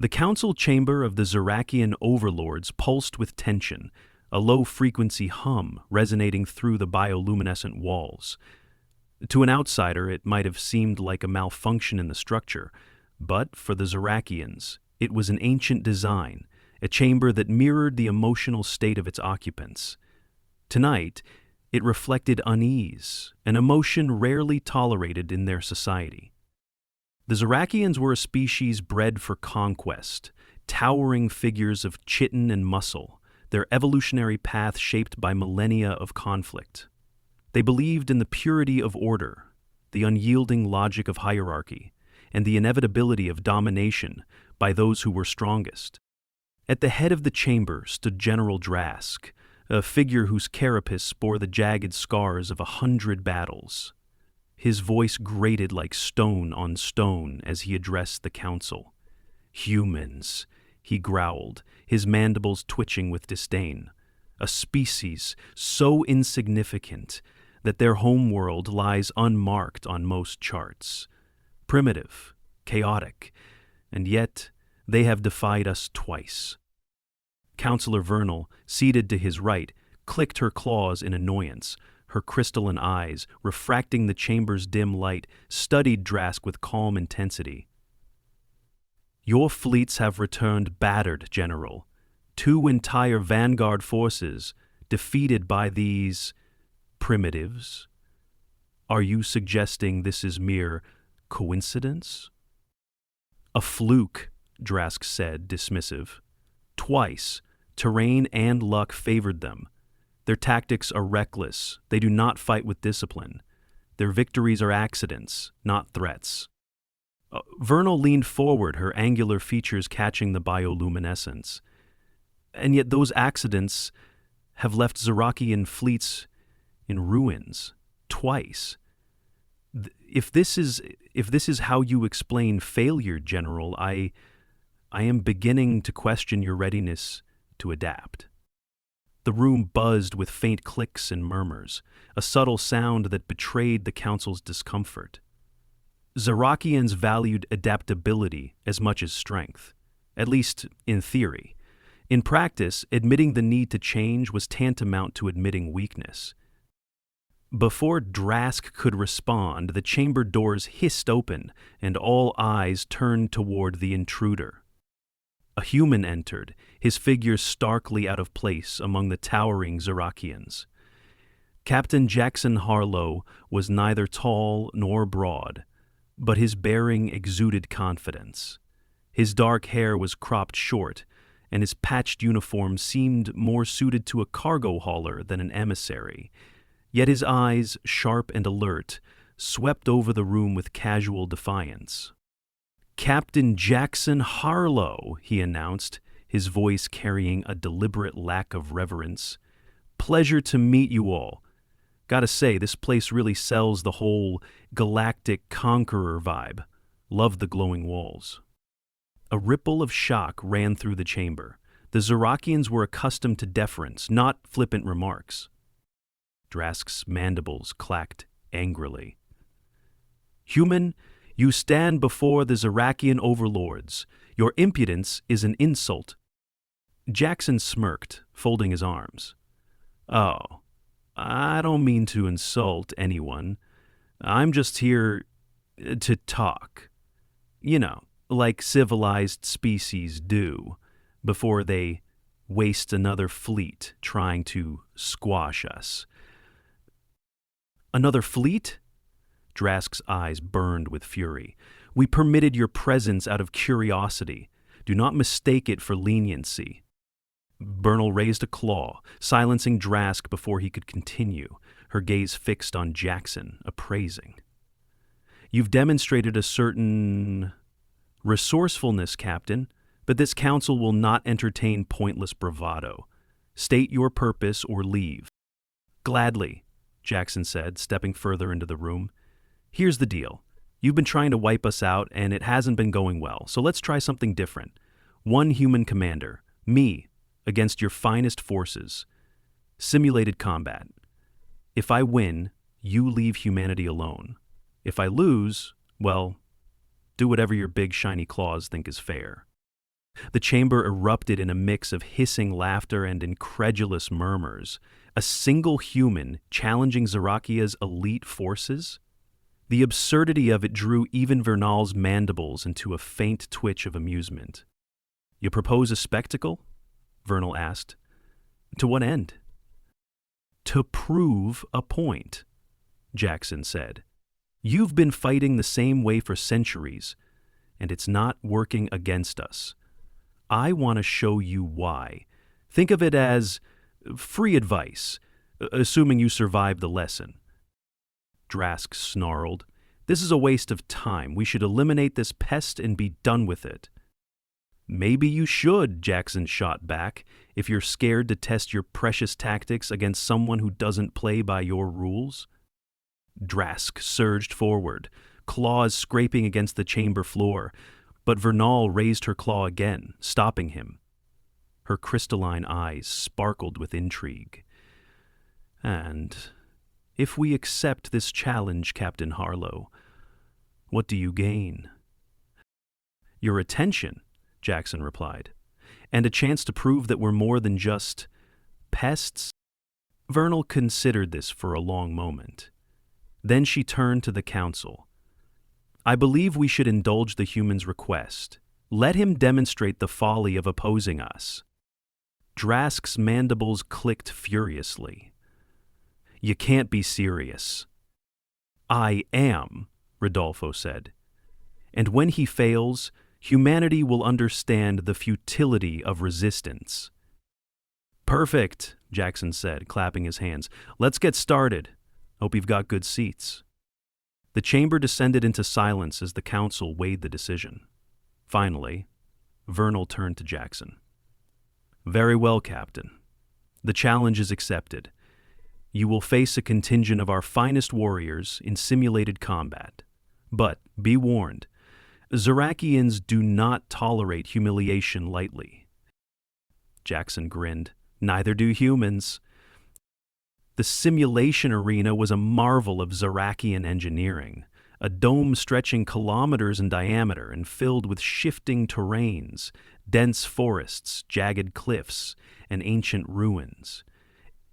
The council chamber of the Zirakian Overlords pulsed with tension, a low-frequency hum resonating through the bioluminescent walls. To an outsider, it might have seemed like a malfunction in the structure, but for the Zirakians, it was an ancient design, a chamber that mirrored the emotional state of its occupants. Tonight, it reflected unease, an emotion rarely tolerated in their society. The Zirakians were a species bred for conquest, towering figures of chitin and muscle, their evolutionary path shaped by millennia of conflict. They believed in the purity of order, the unyielding logic of hierarchy, and the inevitability of domination by those who were strongest. At the head of the chamber stood General Drask, a figure whose carapace bore the jagged scars of 100 battles. His voice grated like stone on stone as he addressed the council. "Humans," he growled, his mandibles twitching with disdain. "A species so insignificant that their homeworld lies unmarked on most charts. Primitive, chaotic, and yet they have defied us twice." Councillor Vernal, seated to his right, clicked her claws in annoyance. Her crystalline eyes, refracting the chamber's dim light, studied Drask with calm intensity. "Your fleets have returned battered, General. 2 entire vanguard forces defeated by these primitives. Are you suggesting this is mere coincidence?" "A fluke," Drask said, dismissive. "Twice, terrain and luck favored them. Their tactics are reckless. They do not fight with discipline. Their victories are accidents, not threats." Vernal leaned forward, her angular features catching the bioluminescence. "And yet those accidents have left Zirakian fleets in ruins, twice. If this is how you explain failure, General, I am beginning to question your readiness to adapt." The room buzzed with faint clicks and murmurs, a subtle sound that betrayed the council's discomfort. Zirakians valued adaptability as much as strength, at least in theory. In practice, admitting the need to change was tantamount to admitting weakness. Before Drask could respond, the chamber doors hissed open, and all eyes turned toward the intruder. A human entered, his figure starkly out of place among the towering Zirakians. Captain Jaxon Harlow was neither tall nor broad, but his bearing exuded confidence. His dark hair was cropped short, and his patched uniform seemed more suited to a cargo hauler than an emissary. Yet his eyes, sharp and alert, swept over the room with casual defiance. "Captain Jaxon Harlow," he announced, his voice carrying a deliberate lack of reverence. "Pleasure to meet you all. Gotta say, this place really sells the whole galactic conqueror vibe. Love the glowing walls." A ripple of shock ran through the chamber. The Zirakians were accustomed to deference, not flippant remarks. Drask's mandibles clacked angrily. "Human, you stand before the Zirakian Overlords. Your impudence is an insult." Jaxon smirked, folding his arms. "Oh, I don't mean to insult anyone. I'm just here to talk. You know, like civilized species do, before they waste another fleet trying to squash us." "Another fleet?" Drask's eyes burned with fury. "We permitted your presence out of curiosity. Do not mistake it for leniency." Bernal raised a claw, silencing Drask before he could continue, her gaze fixed on Jaxon, appraising. "You've demonstrated a certain resourcefulness, Captain, but this council will not entertain pointless bravado. State your purpose or leave." "Gladly," Jaxon said, stepping further into the room. "Here's the deal. You've been trying to wipe us out, and it hasn't been going well, so let's try something different. 1 human commander, me, against your finest forces. Simulated combat. If I win, you leave humanity alone. If I lose, well, do whatever your big shiny claws think is fair." The chamber erupted in a mix of hissing laughter and incredulous murmurs. A single human challenging Zirakia's elite forces? The absurdity of it drew even Vernal's mandibles into a faint twitch of amusement. "You propose a spectacle?" Vernal asked. "To what end?" "To prove a point," Jaxon said. "You've been fighting the same way for centuries, and it's not working against us. I want to show you why. Think of it as free advice, assuming you survive the lesson." Drask snarled. "This is a waste of time. We should eliminate this pest and be done with it." "Maybe you should," Jaxon shot back, "if you're scared to test your precious tactics against someone who doesn't play by your rules." Drask surged forward, claws scraping against the chamber floor, but Vernal raised her claw again, stopping him. Her crystalline eyes sparkled with intrigue. "And if we accept this challenge, Captain Harlow, what do you gain?" "Your attention," Jaxon replied, "and a chance to prove that we're more than just pests." Vernal considered this for a long moment. Then she turned to the council. "I believe we should indulge the human's request. Let him demonstrate the folly of opposing us." Drask's mandibles clicked furiously. "You can't be serious." "I am," Rodolfo said. "And when he fails, humanity will understand the futility of resistance." "Perfect," Jaxon said, clapping his hands. "Let's get started. Hope you've got good seats." The chamber descended into silence as the council weighed the decision. Finally, Vernal turned to Jaxon. "Very well, Captain. The challenge is accepted. You will face a contingent of our finest warriors in simulated combat. But be warned, Zirakians do not tolerate humiliation lightly." Jaxon grinned. "Neither do humans." The simulation arena was a marvel of Zirakian engineering, a dome stretching kilometers in diameter and filled with shifting terrains, dense forests, jagged cliffs, and ancient ruins.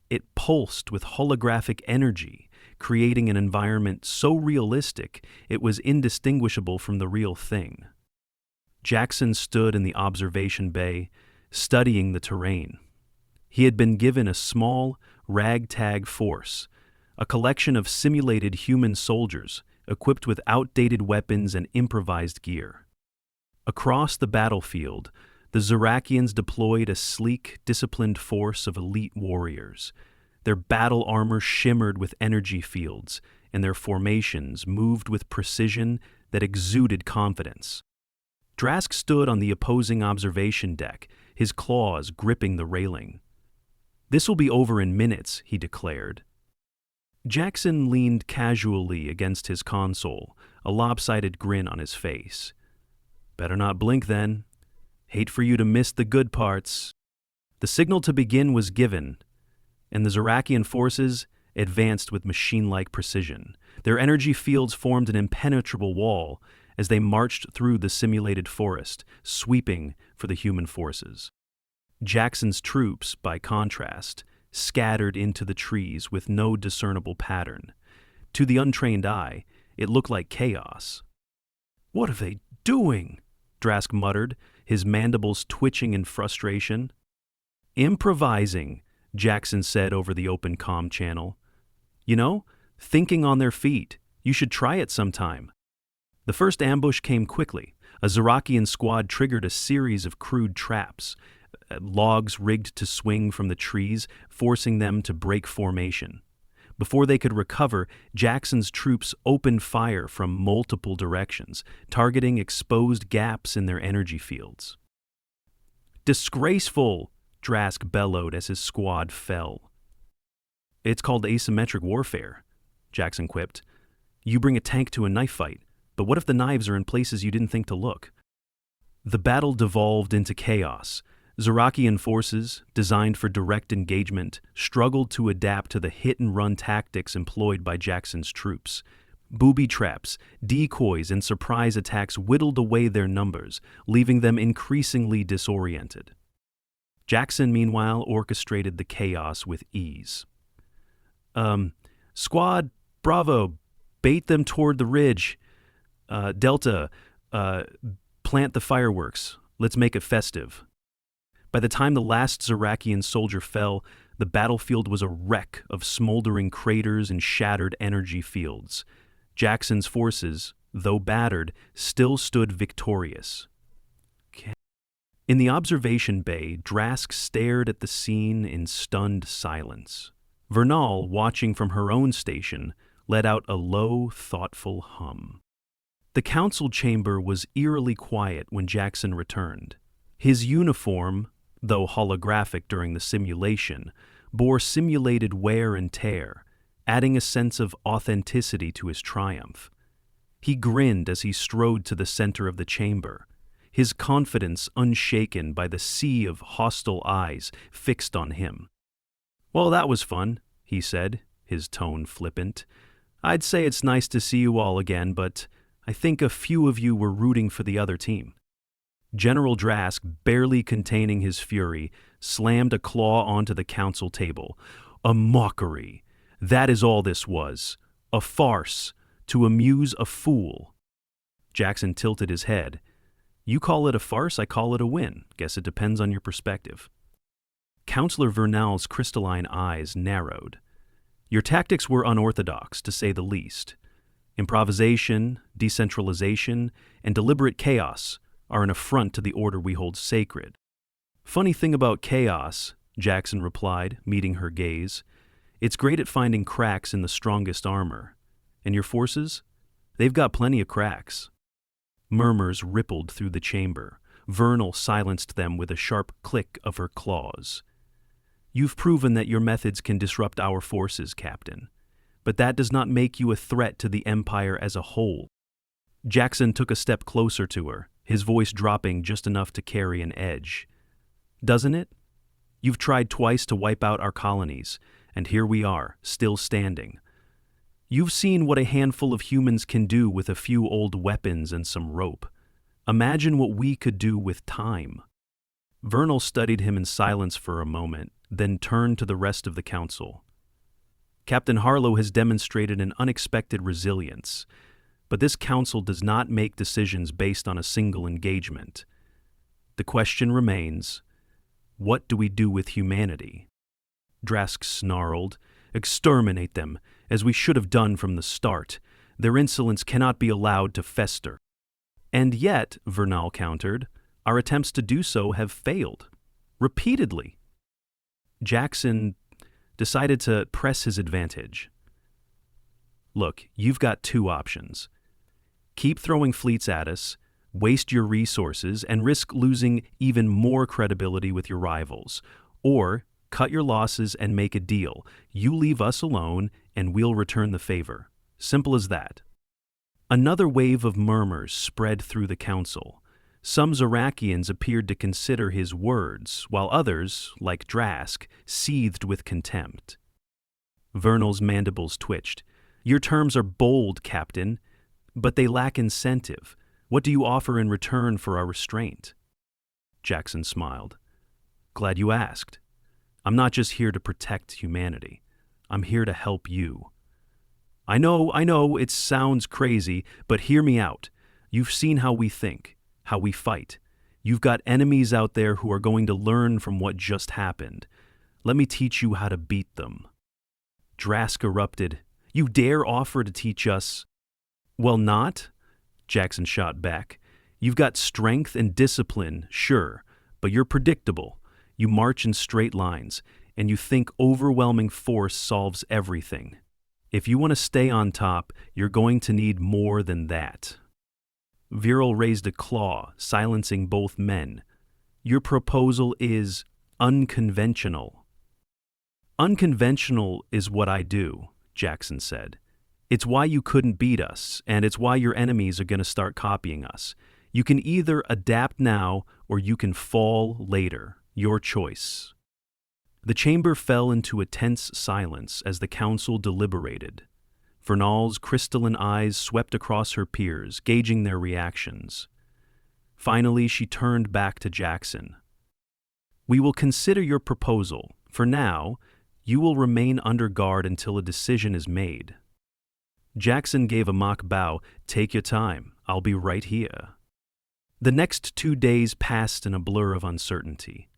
It pulsed with holographic energy, creating an environment so realistic it was indistinguishable from the real thing. Jaxon stood in the observation bay, studying the terrain. He had been given a small, ragtag force, a collection of simulated human soldiers equipped with outdated weapons and improvised gear. Across the battlefield, the Zirakians deployed a sleek, disciplined force of elite warriors. Their battle armor shimmered with energy fields, and their formations moved with precision that exuded confidence. Drask stood on the opposing observation deck, his claws gripping the railing. "This will be over in minutes," he declared. Jaxon leaned casually against his console, a lopsided grin on his face. "Better not blink then. Hate for you to miss the good parts." The signal to begin was given, and the Zirakian forces advanced with machine-like precision. Their energy fields formed an impenetrable wall as they marched through the simulated forest, sweeping for the human forces. Jaxon's troops, by contrast, scattered into the trees with no discernible pattern. To the untrained eye, it looked like chaos. "What are they doing?" Drask muttered, his mandibles twitching in frustration. "Improvising," Jaxon said over the open comm channel. "You know, thinking on their feet. You should try it sometime." The first ambush came quickly. A Zirakian squad triggered a series of crude traps, logs rigged to swing from the trees, forcing them to break formation. Before they could recover, Jaxon's troops opened fire from multiple directions, targeting exposed gaps in their energy fields. "Disgraceful!" Drask bellowed as his squad fell. "It's called asymmetric warfare," Jaxon quipped. "You bring a tank to a knife fight, but what if the knives are in places you didn't think to look?" The battle devolved into chaos. Zirakian forces, designed for direct engagement, struggled to adapt to the hit-and-run tactics employed by Jaxon's troops. Booby traps, decoys, and surprise attacks whittled away their numbers, leaving them increasingly disoriented. Jaxon, meanwhile, orchestrated the chaos with ease. Squad, Bravo, bait them toward the ridge. Delta, plant the fireworks. Let's make it festive. By the time the last Zirakian soldier fell, the battlefield was a wreck of smoldering craters and shattered energy fields. Jaxon's forces, though battered, still stood victorious. In the observation bay, Drask stared at the scene in stunned silence. Vernal, watching from her own station, let out a low, thoughtful hum. The council chamber was eerily quiet when Jaxon returned. His uniform, though holographic during the simulation, bore simulated wear and tear, adding a sense of authenticity to his triumph. He grinned as he strode to the center of the chamber, his confidence unshaken by the sea of hostile eyes fixed on him. "Well, that was fun," he said, his tone flippant. "I'd say it's nice to see you all again, but I think a few of you were rooting for the other team." General Drask, barely containing his fury, slammed a claw onto the council table. "A mockery. That is all this was. A farce. To amuse a fool." Jaxon tilted his head. "You call it a farce, I call it a win. Guess it depends on your perspective." Counselor Vernal's crystalline eyes narrowed. "Your tactics were unorthodox, to say the least. Improvisation, decentralization, and deliberate chaos are an affront to the order we hold sacred." "Funny thing about chaos," Jaxon replied, meeting her gaze, "it's great at finding cracks in the strongest armor. And your forces? They've got plenty of cracks." Murmurs rippled through the chamber. Vernal silenced them with a sharp click of her claws. "You've proven that your methods can disrupt our forces, Captain. But that does not make you a threat to the Empire as a whole." Jaxon took a step closer to her, his voice dropping just enough to carry an edge. "Doesn't it? You've tried twice to wipe out our colonies, and here we are, still standing. You've seen what a handful of humans can do with a few old weapons and some rope. Imagine what we could do with time." Vernal studied him in silence for a moment, then turned to the rest of the council. "Captain Harlow has demonstrated an unexpected resilience, but this council does not make decisions based on a single engagement. The question remains, what do we do with humanity?" Drask snarled. "Exterminate them, as we should have done from the start. Their insolence cannot be allowed to fester." "And yet," Vernal countered, "our attempts to do so have failed. Repeatedly." Jaxon decided to press his advantage. "Look, you've got two options. Keep throwing fleets at us, waste your resources, and risk losing even more credibility with your rivals. Or cut your losses and make a deal. You leave us alone, and we'll return the favor. Simple as that." Another wave of murmurs spread through the council. Some Zirakians appeared to consider his words, while others, like Drask, seethed with contempt. Vernal's mandibles twitched. "Your terms are bold, Captain, but they lack incentive. What do you offer in return for our restraint?" Jaxon smiled. "Glad you asked. I'm not just here to protect humanity. I'm here to help you. I know, it sounds crazy, but hear me out. You've seen how we think, how we fight. You've got enemies out there who are going to learn from what just happened. Let me teach you how to beat them." Drask erupted. "You dare offer to teach us?" "Well, not," Jaxon shot back. "You've got strength and discipline, sure, but you're predictable. You march in straight lines, and you think overwhelming force solves everything. If you want to stay on top, you're going to need more than that." Viral raised a claw, silencing both men. "Your proposal is unconventional." "Unconventional is what I do," Jaxon said. "It's why you couldn't beat us, and it's why your enemies are going to start copying us. You can either adapt now, or you can fall later. Your choice." The chamber fell into a tense silence as the council deliberated. Vernal's crystalline eyes swept across her peers, gauging their reactions. Finally, she turned back to Jaxon. "We will consider your proposal. For now, you will remain under guard until a decision is made." Jaxon gave a mock bow. "Take your time. I'll be right here." The next 2 days passed in a blur of uncertainty.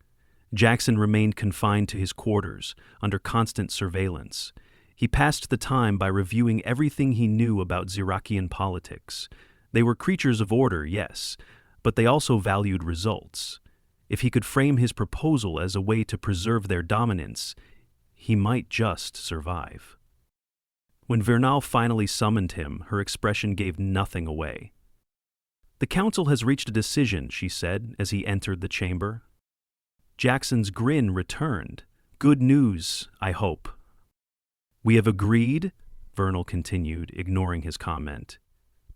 Jaxon remained confined to his quarters, under constant surveillance. He passed the time by reviewing everything he knew about Zirakian politics. They were creatures of order, yes, but they also valued results. If he could frame his proposal as a way to preserve their dominance, he might just survive. When Vernal finally summoned him, her expression gave nothing away. "The council has reached a decision," she said as he entered the chamber. Jackson's grin returned. "Good news, I hope." "We have agreed," Vernal continued, ignoring his comment,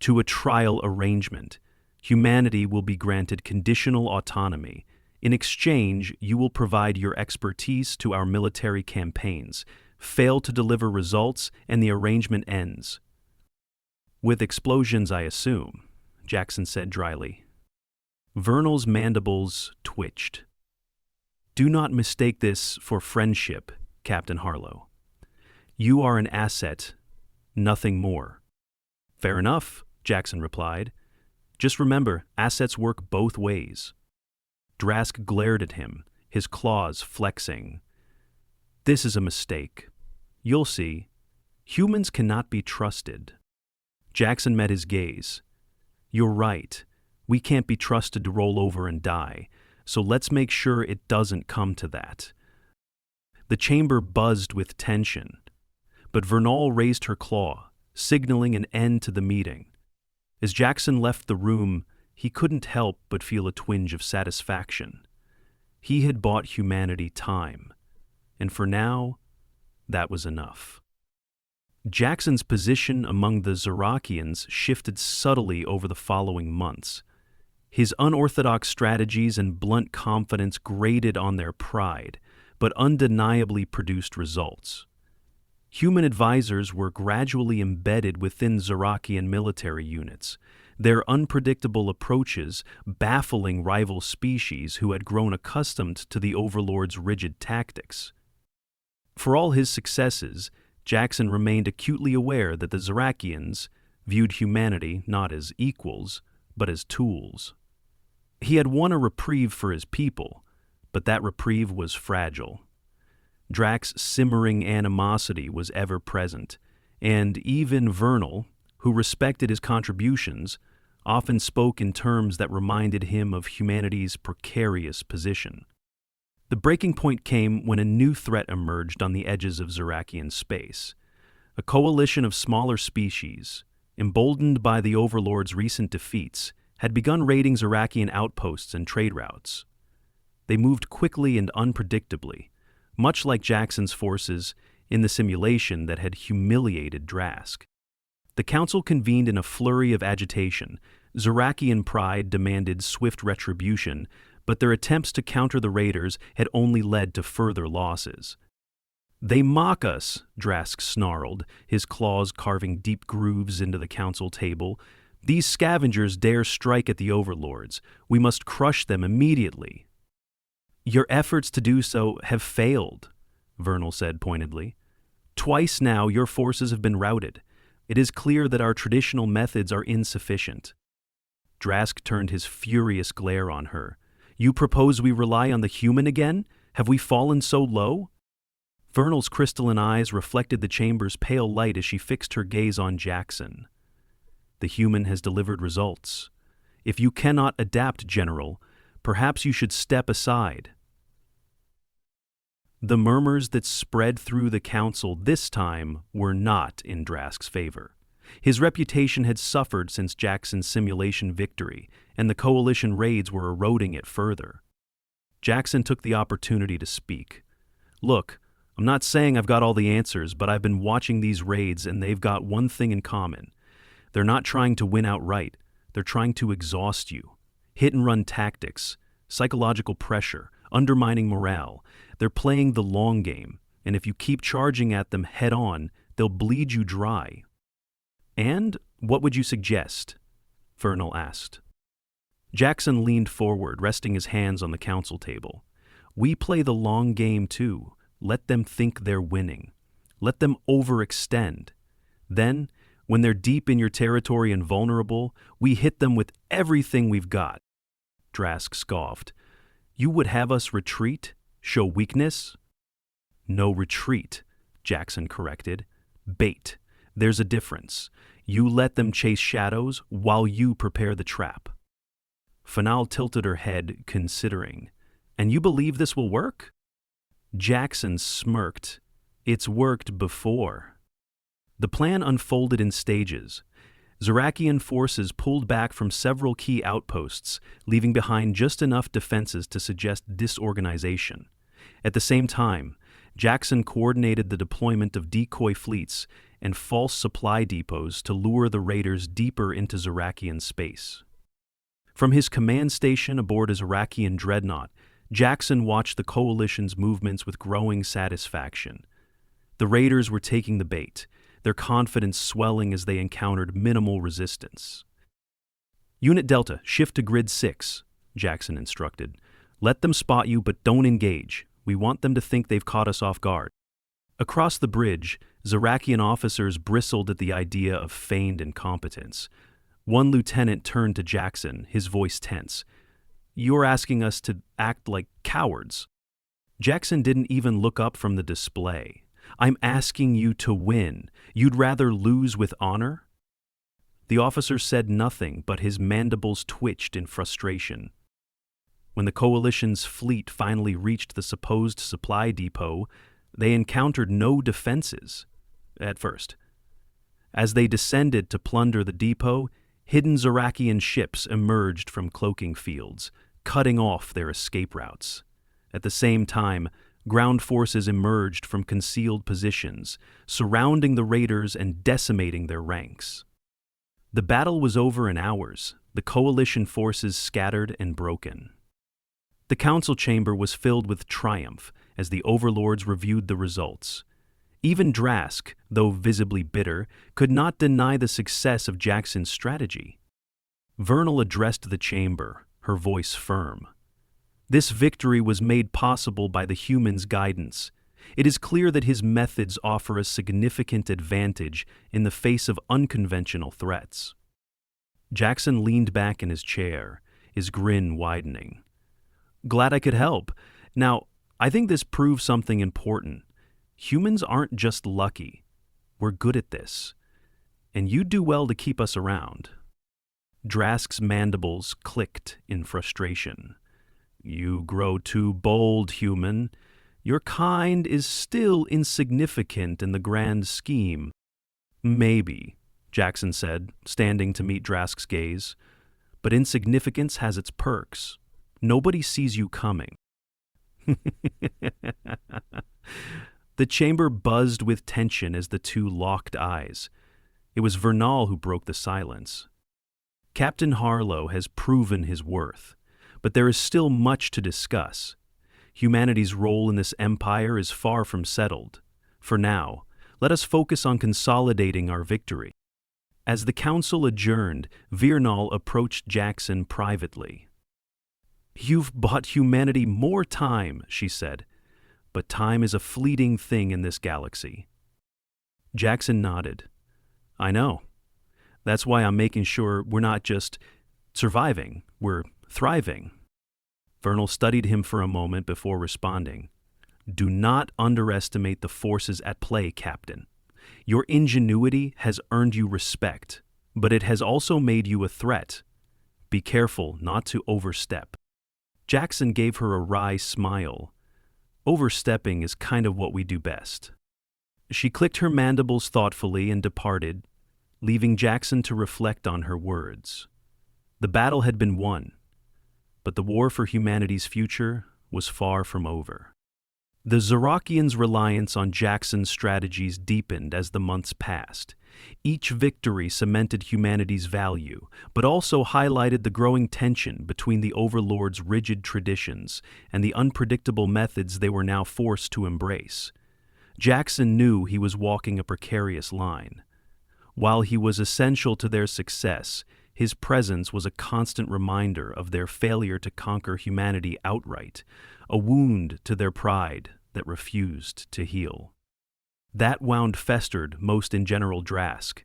"to a trial arrangement. Humanity will be granted conditional autonomy. In exchange, you will provide your expertise to our military campaigns. Fail to deliver results, and the arrangement ends." "With explosions, I assume," Jaxon said dryly. Vernal's mandibles twitched. "Do not mistake this for friendship, Captain Harlow. You are an asset, nothing more." "Fair enough," Jaxon replied. "Just remember, assets work both ways." Drask glared at him, his claws flexing. "This is a mistake. You'll see. Humans cannot be trusted." Jaxon met his gaze. "You're right. We can't be trusted to roll over and die, so let's make sure it doesn't come to that." The chamber buzzed with tension, but Vernal raised her claw, signaling an end to the meeting. As Jaxon left the room, he couldn't help but feel a twinge of satisfaction. He had bought humanity time, and for now, that was enough. Jackson's position among the Zirakians shifted subtly over the following months. His unorthodox strategies and blunt confidence grated on their pride, but undeniably produced results. Human advisors were gradually embedded within Zirakian military units, their unpredictable approaches baffling rival species who had grown accustomed to the Overlords' rigid tactics. For all his successes, Jaxon remained acutely aware that the Zirakians viewed humanity not as equals, but as tools. He had won a reprieve for his people, but that reprieve was fragile. Drax's simmering animosity was ever present, and even Vernal, who respected his contributions, often spoke in terms that reminded him of humanity's precarious position. The breaking point came when a new threat emerged on the edges of Zirakian space. A coalition of smaller species, emboldened by the Overlords' recent defeats, had begun raiding Zirakian outposts and trade routes. They moved quickly and unpredictably, much like Jaxon's forces in the simulation that had humiliated Drask. The council convened in a flurry of agitation. Zirakian pride demanded swift retribution, but their attempts to counter the raiders had only led to further losses. "They mock us," Drask snarled, his claws carving deep grooves into the council table. "These scavengers dare strike at the Overlords. We must crush them immediately." "Your efforts to do so have failed," Vernal said pointedly. "Twice now your forces have been routed. It is clear that our traditional methods are insufficient." Drask turned his furious glare on her. "You propose we rely on the human again? Have we fallen so low?" Vernal's crystalline eyes reflected the chamber's pale light as she fixed her gaze on Jaxon. "The human has delivered results. If you cannot adapt, General, perhaps you should step aside." The murmurs that spread through the council this time were not in Drask's favor. His reputation had suffered since Jaxon's simulation victory, and the coalition raids were eroding it further. Jaxon took the opportunity to speak. "Look, I'm not saying I've got all the answers, but I've been watching these raids and they've got one thing in common. They're not trying to win outright. They're trying to exhaust you. Hit-and-run tactics, psychological pressure, undermining morale. They're playing the long game, and if you keep charging at them head-on, they'll bleed you dry." And what would you suggest? Vernal asked. Jaxon leaned forward, resting his hands on the council table. We play the long game too. Let them think they're winning. Let them overextend. Then, when they're deep in your territory and vulnerable, we hit them with everything we've got. Drask scoffed. You would have us retreat? Show weakness? No retreat, Jaxon corrected. Bait. There's a difference. You let them chase shadows while you prepare the trap. Fanal tilted her head, considering. And you believe this will work? Jaxon smirked. It's worked before. The plan unfolded in stages. Zirakian forces pulled back from several key outposts, leaving behind just enough defenses to suggest disorganization. At the same time, Jaxon coordinated the deployment of decoy fleets and false supply depots to lure the raiders deeper into Zirakian space. From his command station aboard a Zirakian dreadnought, Jaxon watched the coalition's movements with growing satisfaction. The raiders were taking the bait, their confidence swelling as they encountered minimal resistance. Unit Delta, shift to Grid 6, Jaxon instructed. Let them spot you, but don't engage. We want them to think they've caught us off guard. Across the bridge, Zirakian officers bristled at the idea of feigned incompetence. One lieutenant turned to Jaxon, his voice tense. You're asking us to act like cowards. Jaxon didn't even look up from the display. I'm asking you to win. You'd rather lose with honor? The officer said nothing, but his mandibles twitched in frustration. When the coalition's fleet finally reached the supposed supply depot, they encountered no defenses, at first. As they descended to plunder the depot, hidden Zirakian ships emerged from cloaking fields, cutting off their escape routes. At the same time, ground forces emerged from concealed positions, surrounding the raiders and decimating their ranks. The battle was over in hours, the coalition forces scattered and broken. The council chamber was filled with triumph as the overlords reviewed the results. Even Drask, though visibly bitter, could not deny the success of Jaxon's strategy. Vernal addressed the chamber, her voice firm. This victory was made possible by the human's guidance. It is clear that his methods offer a significant advantage in the face of unconventional threats. Jaxon leaned back in his chair, his grin widening. Glad I could help. Now, I think this proves something important. Humans aren't just lucky. We're good at this. And you'd do well to keep us around. Drask's mandibles clicked in frustration. You grow too bold, human. Your kind is still insignificant in the grand scheme. Maybe, Jaxon said, standing to meet Drask's gaze. But insignificance has its perks. Nobody sees you coming. The chamber buzzed with tension as the two locked eyes. It was Vernal who broke the silence. Captain Harlow has proven his worth, but there is still much to discuss. Humanity's role in this empire is far from settled. For now, let us focus on consolidating our victory. As the council adjourned, Vernal approached Jaxon privately. You've bought humanity more time, she said, but time is a fleeting thing in this galaxy. Jaxon nodded. I know. That's why I'm making sure we're not just surviving, we're thriving. Vernal studied him for a moment before responding. Do not underestimate the forces at play, Captain. Your ingenuity has earned you respect, but it has also made you a threat. Be careful not to overstep. Jaxon gave her a wry smile. Overstepping is kind of what we do best. She clicked her mandibles thoughtfully and departed, leaving Jaxon to reflect on her words. The battle had been won, but the war for humanity's future was far from over. The Zirakians' reliance on Jaxon's strategies deepened as the months passed. Each victory cemented humanity's value, but also highlighted the growing tension between the Overlords' rigid traditions and the unpredictable methods they were now forced to embrace. Jaxon knew he was walking a precarious line. While he was essential to their success, his presence was a constant reminder of their failure to conquer humanity outright, a wound to their pride that refused to heal. That wound festered most in General Drask.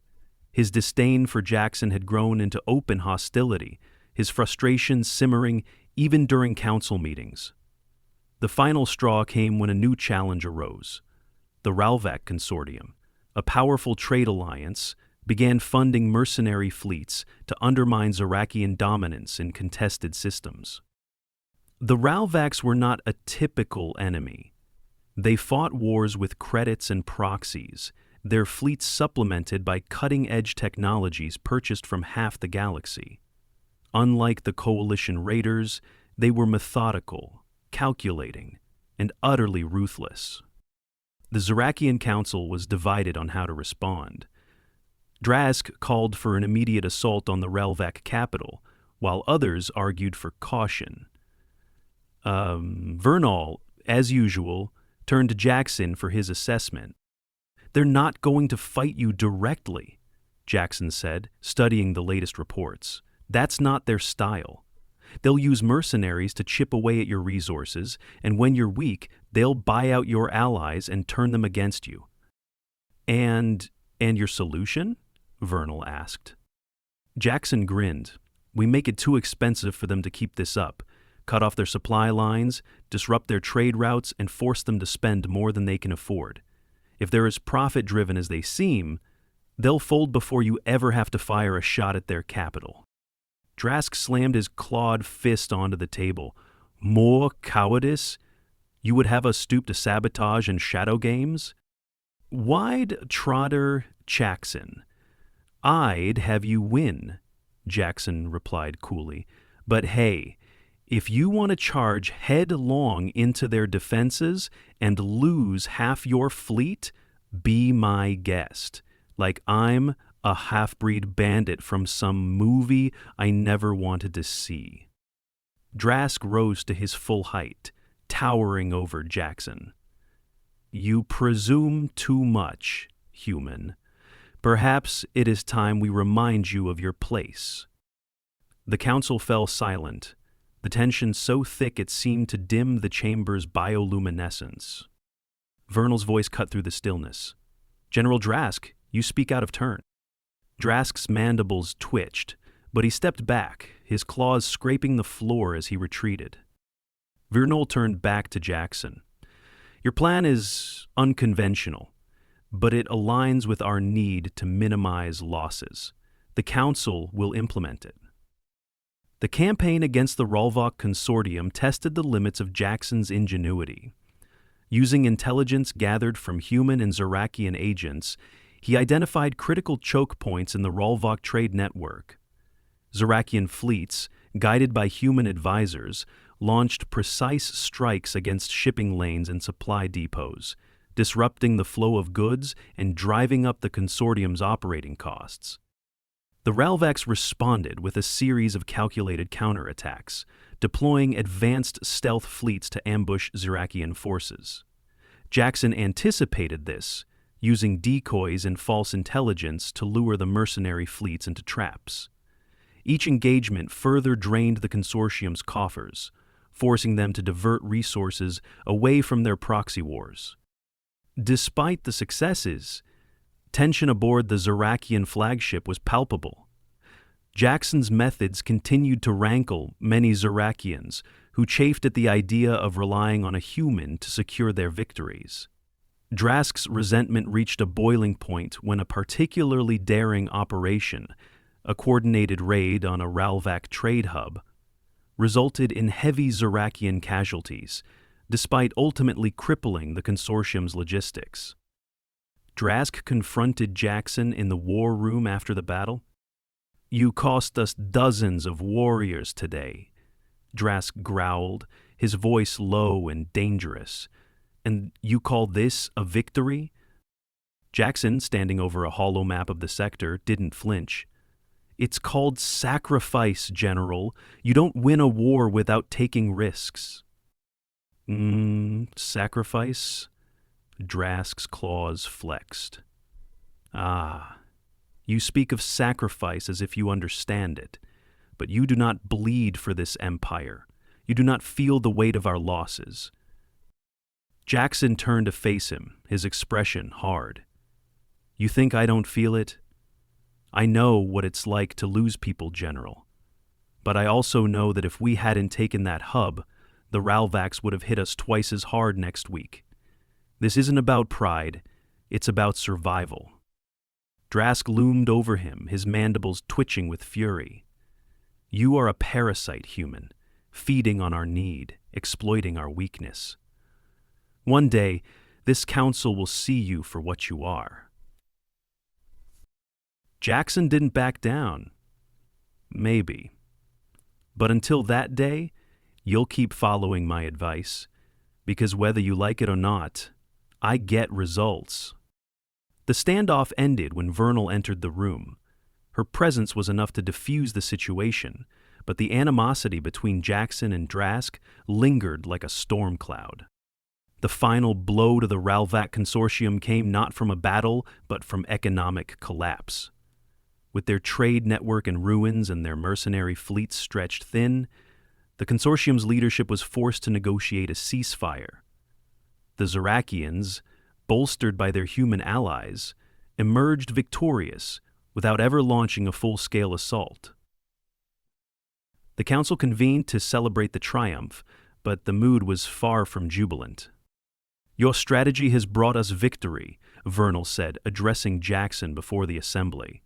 His disdain for Jaxon had grown into open hostility, his frustration simmering even during council meetings. The final straw came when a new challenge arose. The Ralvac Consortium, a powerful trade alliance, began funding mercenary fleets to undermine Zirakian dominance in contested systems. The Ralvacs were not a typical enemy. They fought wars with credits and proxies, their fleets supplemented by cutting-edge technologies purchased from half the galaxy. Unlike the Coalition raiders, they were methodical, calculating, and utterly ruthless. The Zirakian Council was divided on how to respond. Drask called for an immediate assault on the Ralvac capital, while others argued for caution. Vernal, as usual, turned to Jaxon for his assessment. "They're not going to fight you directly," Jaxon said, studying the latest reports. "That's not their style. They'll use mercenaries to chip away at your resources, and when you're weak, they'll buy out your allies and turn them against you." And your solution?" Vernal asked. Jaxon grinned. "We make it too expensive for them to keep this up. Cut off their supply lines, disrupt their trade routes, and force them to spend more than they can afford. If they're as profit-driven as they seem, they'll fold before you ever have to fire a shot at their capital." Drask slammed his clawed fist onto the table. "More cowardice? You would have us stoop to sabotage and shadow games?" "Wide trotter Jaxon. I'd have you win," Jaxon replied coolly. "But hey, if you want to charge headlong into their defenses and lose half your fleet, be my guest. Like I'm a half-breed bandit from some movie I never wanted to see." Drask rose to his full height, towering over Jaxon. "You presume too much, human. Perhaps it is time we remind you of your place." The council fell silent, the tension so thick it seemed to dim the chamber's bioluminescence. Vernal's voice cut through the stillness. "General Drask, you speak out of turn." Drask's mandibles twitched, but he stepped back, his claws scraping the floor as he retreated. Vernal turned back to Jaxon. "Your plan is unconventional, but it aligns with our need to minimize losses. The Council will implement it." The campaign against the Ralvac Consortium tested the limits of Jaxon's ingenuity. Using intelligence gathered from human and Zirakian agents, he identified critical choke points in the Ralvac trade network. Zirakian fleets, guided by human advisors, launched precise strikes against shipping lanes and supply depots, disrupting the flow of goods and driving up the consortium's operating costs. The Ralvacs responded with a series of calculated counterattacks, deploying advanced stealth fleets to ambush Zirakian forces. Jaxon anticipated this, using decoys and false intelligence to lure the mercenary fleets into traps. Each engagement further drained the consortium's coffers, forcing them to divert resources away from their proxy wars. Despite the successes, tension aboard the Zirakian flagship was palpable. Jaxon's methods continued to rankle many Zirakians who chafed at the idea of relying on a human to secure their victories. Drask's resentment reached a boiling point when a particularly daring operation, a coordinated raid on a Ralvac trade hub, resulted in heavy Zirakian casualties, despite ultimately crippling the consortium's logistics. Drask confronted Jaxon in the war room after the battle. "You cost us dozens of warriors today," Drask growled, his voice low and dangerous. "And you call this a victory?" Jaxon, standing over a hollow map of the sector, didn't flinch. "It's called sacrifice, General. You don't win a war without taking risks." Sacrifice? Drask's claws flexed. "Ah, You speak of sacrifice as if you understand it, but you do not bleed for this empire. You do not feel the weight of our losses. Jaxon turned to face him, his expression hard. You think I don't feel it? I know what it's like to lose people, General. But I also know that if we hadn't taken that hub, the Ralvacs would have hit us twice as hard next week. This isn't about pride, it's about survival. Drask loomed over him, his mandibles twitching with fury. You are a parasite, human, feeding on our need, exploiting our weakness. One day, this council will see you for what you are. Jaxon didn't back down. Maybe. But until that day, you'll keep following my advice, because whether you like it or not, I get results. The standoff ended when Vernal entered the room. Her presence was enough to diffuse the situation, but the animosity between Jaxon and Drask lingered like a storm cloud. The final blow to the Ralvac consortium came not from a battle, but from economic collapse. With their trade network in ruins and their mercenary fleets stretched thin, the consortium's leadership was forced to negotiate a ceasefire. The Zirakians, bolstered by their human allies, emerged victorious without ever launching a full-scale assault. The council convened to celebrate the triumph, but the mood was far from jubilant. Your strategy has brought us victory, Vernal said, addressing Jaxon before the assembly.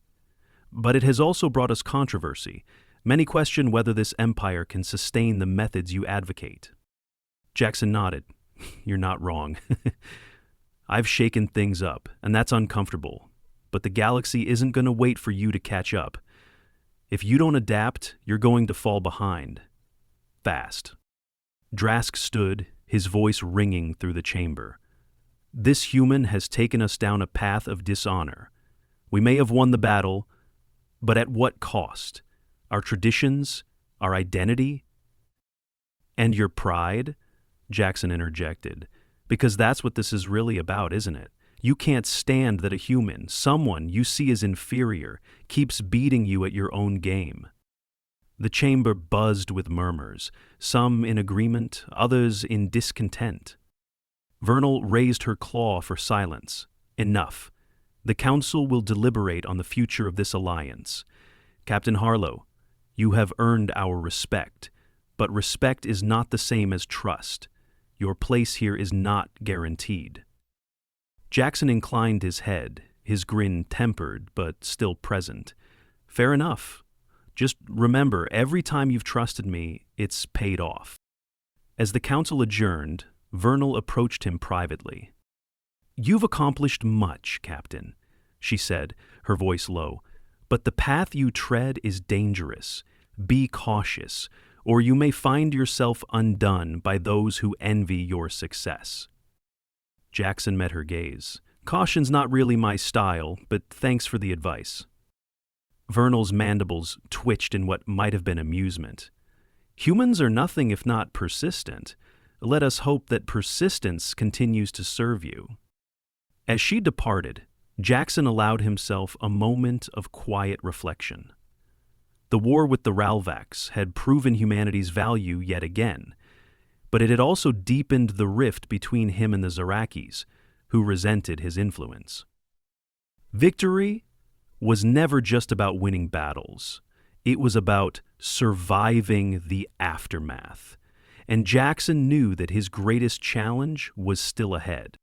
But it has also brought us controversy. Many question whether this empire can sustain the methods you advocate. Jaxon nodded. You're not wrong. I've shaken things up, and that's uncomfortable. But the galaxy isn't going to wait for you to catch up. If you don't adapt, you're going to fall behind. Fast. Drask stood, his voice ringing through the chamber. This human has taken us down a path of dishonor. We may have won the battle, but at what cost? Our traditions? Our identity? And your pride? Jaxon interjected. Because that's what this is really about, isn't it? You can't stand that a human, someone you see as inferior, keeps beating you at your own game. The chamber buzzed with murmurs, some in agreement, others in discontent. Vernal raised her claw for silence. Enough. The council will deliberate on the future of this alliance. Captain Harlow, you have earned our respect, but respect is not the same as trust. Your place here is not guaranteed. Jaxon inclined his head, his grin tempered but still present. Fair enough. Just remember, every time you've trusted me, it's paid off. As the council adjourned, Vernal approached him privately. You've accomplished much, Captain, she said, her voice low, but the path you tread is dangerous. Be cautious, or you may find yourself undone by those who envy your success. Jaxon met her gaze. Caution's not really my style, but thanks for the advice. Vernal's mandibles twitched in what might have been amusement. Humans are nothing if not persistent. Let us hope that persistence continues to serve you. As she departed, Jaxon allowed himself a moment of quiet reflection. The war with the Ralvacs had proven humanity's value yet again, but it had also deepened the rift between him and the Zirakis, who resented his influence. Victory was never just about winning battles. It was about surviving the aftermath, and Jaxon knew that his greatest challenge was still ahead.